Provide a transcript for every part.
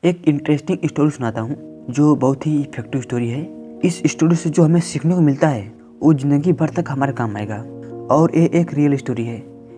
एक interesting story सुनाता हूँ जो बहुत ही इफेक्टिव स्टोरी है। इस स्टोरी से जो हमें सीखने को मिलता है वो ज़िंदगी भर तक हमारे काम आएगा। और ये एक रियल स्टोरी है,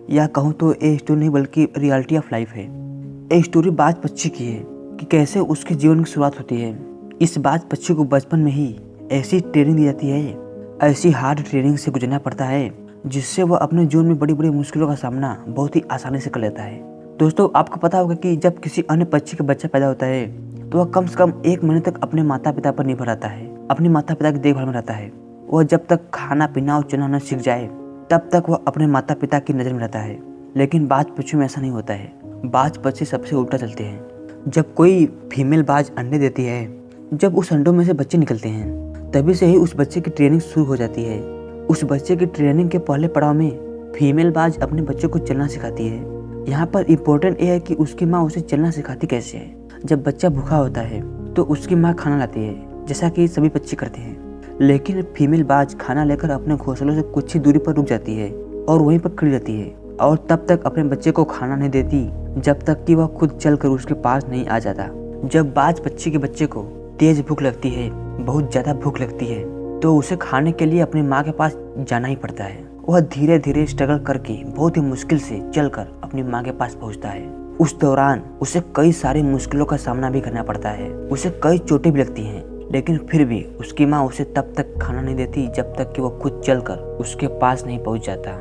या कहूँ तो ये स्टोरी नहीं बल्कि रियलिटी ऑफ लाइफ है। ये स्टोरी बाज पक्षी की है कि कैसे उसके जीवन की शुरुआत होती है। इस बाज पक्षी को बचपन में ही ऐसी ट्रेनिंग दी जाती है, ऐसी हार्ड ट्रेनिंग से गुजरना पड़ता है जिससे वह अपने जीवन में बड़ी बड़ी मुश्किलों का सामना बहुत ही आसानी से कर लेता है। दोस्तों, आपको पता होगा कि जब किसी अन्य पक्षी का बच्चा पैदा होता है तो वह कम से कम 1 महीने तक अपने माता पिता पर निर्भर रहता है, अपने माता पिता की देखभाल में रहता है। वह जब तक खाना पीना और चलना सीख जाए तब तक वह अपने माता पिता की नज़र में रहता है। लेकिन बाज पक्षी में ऐसा नहीं होता है। बाज पक्षी सबसे उल्टा चलते हैं। जब कोई फीमेल बाज अंडे देती है, जब उस अंडों में से बच्चे निकलते हैं, तभी से ही उस बच्चे की ट्रेनिंग शुरू हो जाती है। उस बच्चे की ट्रेनिंग के पहले पड़ाव में फीमेल बाज अपने बच्चे को चलना सिखाती है। यहाँ पर इम्पोर्टेंट ये है कि उसकी माँ उसे चलना सिखाती कैसे है। जब बच्चा भूखा होता है तो उसकी माँ खाना लाती है, जैसा कि सभी पक्षी करते हैं। लेकिन फीमेल बाज खाना लेकर अपने घोंसलों से कुछ ही दूरी पर रुक जाती है और वहीं पर खड़ी रहती है और तब तक अपने बच्चे को खाना नहीं देती जब तक कि वह खुद चलकर उसके पास नहीं आ जाता। जब बाज पक्षी के बच्चे को तेज भूख लगती है, बहुत ज़्यादा भूख लगती है, तो उसे खाने के लिए अपनी माँ के पास जाना ही पड़ता है। वह धीरे धीरे स्ट्रगल करके बहुत ही मुश्किल से चलकर अपनी माँ के पास पहुँचता है। उस दौरान उसे कई सारी मुश्किलों का सामना भी करना पड़ता है, उसे कई चोटें भी लगती हैं, लेकिन फिर भी उसकी माँ उसे तब तक खाना नहीं देती जब तक कि वो खुद चलकर उसके पास नहीं पहुँच जाता।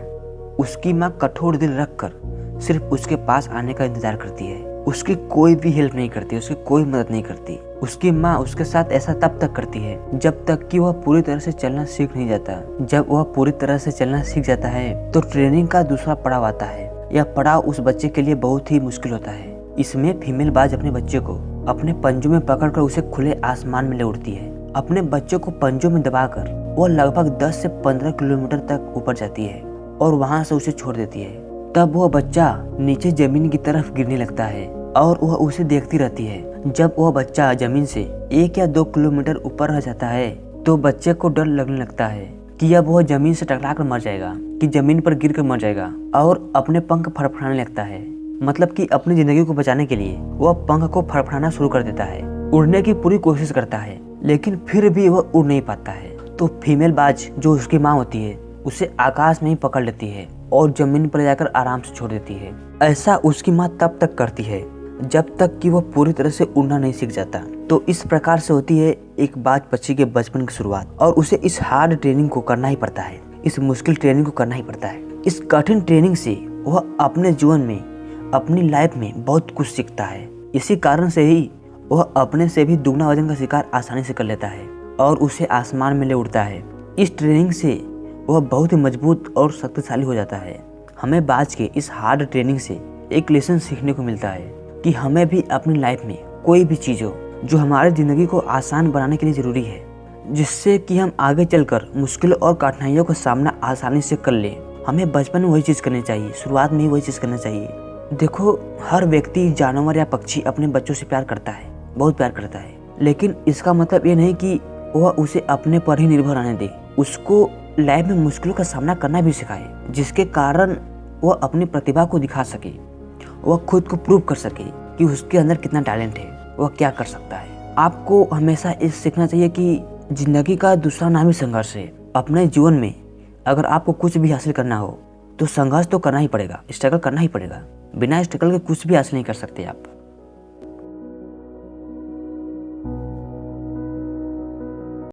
उसकी माँ कठोर दिल रखकर सिर्फ उसके पास आने का इंतजार करती है। उसकी कोई भी हेल्प नहीं करती, उसकी कोई मदद नहीं करती। उसकी माँ उसके साथ ऐसा तब तक करती है जब तक कि वह पूरी तरह से चलना सीख नहीं जाता। जब वह पूरी तरह से चलना सीख जाता है तो ट्रेनिंग का दूसरा पड़ाव आता है। यह पड़ाव उस बच्चे के लिए बहुत ही मुश्किल होता है। इसमें फीमेल बाज अपने बच्चे को अपने पंजों में पकड़कर उसे खुले आसमान में ले उड़ती है। अपने बच्चे को पंजों में दबाकर वह लगभग 10 से 15 किलोमीटर तक ऊपर जाती है और वहां से उसे छोड़ देती है। तब वह बच्चा नीचे जमीन की तरफ गिरने लगता है और वह उसे देखती रहती है। जब वह बच्चा जमीन से 1 या 2 किलोमीटर ऊपर रह जाता है तो बच्चे को डर लगने लगता है कि अब वह जमीन से टकरा कर मर जाएगा, कि जमीन पर गिर कर मर जाएगा, और अपने पंख फड़फड़ाने लगता है। मतलब कि अपनी जिंदगी को बचाने के लिए वह पंख को फड़फड़ाना शुरू कर देता है। उड़ने की पूरी कोशिश करता है लेकिन फिर भी वह उड़ नहीं पाता है। तो फीमेल बाज जो उसकी माँ होती है उसे आकाश में ही पकड़ लेती है और जमीन पर जाकर आराम से छोड़ देती है। ऐसा उसकी माँ तब तक करती है जब तक कि वह पूरी तरह से उड़ना नहीं सीख जाता। तो इस प्रकार से होती है एक बाज पक्षी के बचपन की शुरुआत, और उसे इस हार्ड ट्रेनिंग को करना ही पड़ता है, इस मुश्किल ट्रेनिंग को करना ही पड़ता है। इस कठिन ट्रेनिंग से वह अपने जीवन में, अपनी लाइफ में बहुत कुछ सीखता है। इसी कारण से ही वह अपने से भी दुगना वजन का शिकार आसानी से कर लेता है और उसे आसमान में ले उड़ता है। इस ट्रेनिंग से वह बहुत ही मजबूत और शक्तिशाली हो जाता है। हमें बाज के इस हार्ड ट्रेनिंग से एक लेसन सीखने को मिलता है कि हमें भी अपनी लाइफ में कोई भी चीज़ हो जो हमारी ज़िंदगी को आसान बनाने के लिए ज़रूरी है, जिससे कि हम आगे चलकर मुश्किलों और कठिनाइयों का सामना आसानी से कर लें, हमें बचपन में वही चीज़ करनी चाहिए, शुरुआत में ही वही चीज़ करना चाहिए। देखो, हर व्यक्ति, जानवर या पक्षी अपने बच्चों से प्यार करता है, बहुत प्यार करता है, लेकिन इसका मतलब ये नहीं कि वह उसे अपने पर ही निर्भर रहने दे। उसको लाइफ में मुश्किलों का सामना करना भी सिखाए, जिसके कारण वह अपनी प्रतिभा को दिखा सके, वह खुद को प्रूव कर सके कि उसके अंदर कितना टैलेंट है, वह क्या कर सकता है। आपको हमेशा ये सीखना चाहिए कि जिंदगी का दूसरा नाम ही संघर्ष है। अपने जीवन में अगर आपको कुछ भी हासिल करना हो तो संघर्ष तो करना ही पड़ेगा, स्ट्रगल करना ही पड़ेगा। बिना स्ट्रगल के कुछ भी हासिल नहीं कर सकते आप।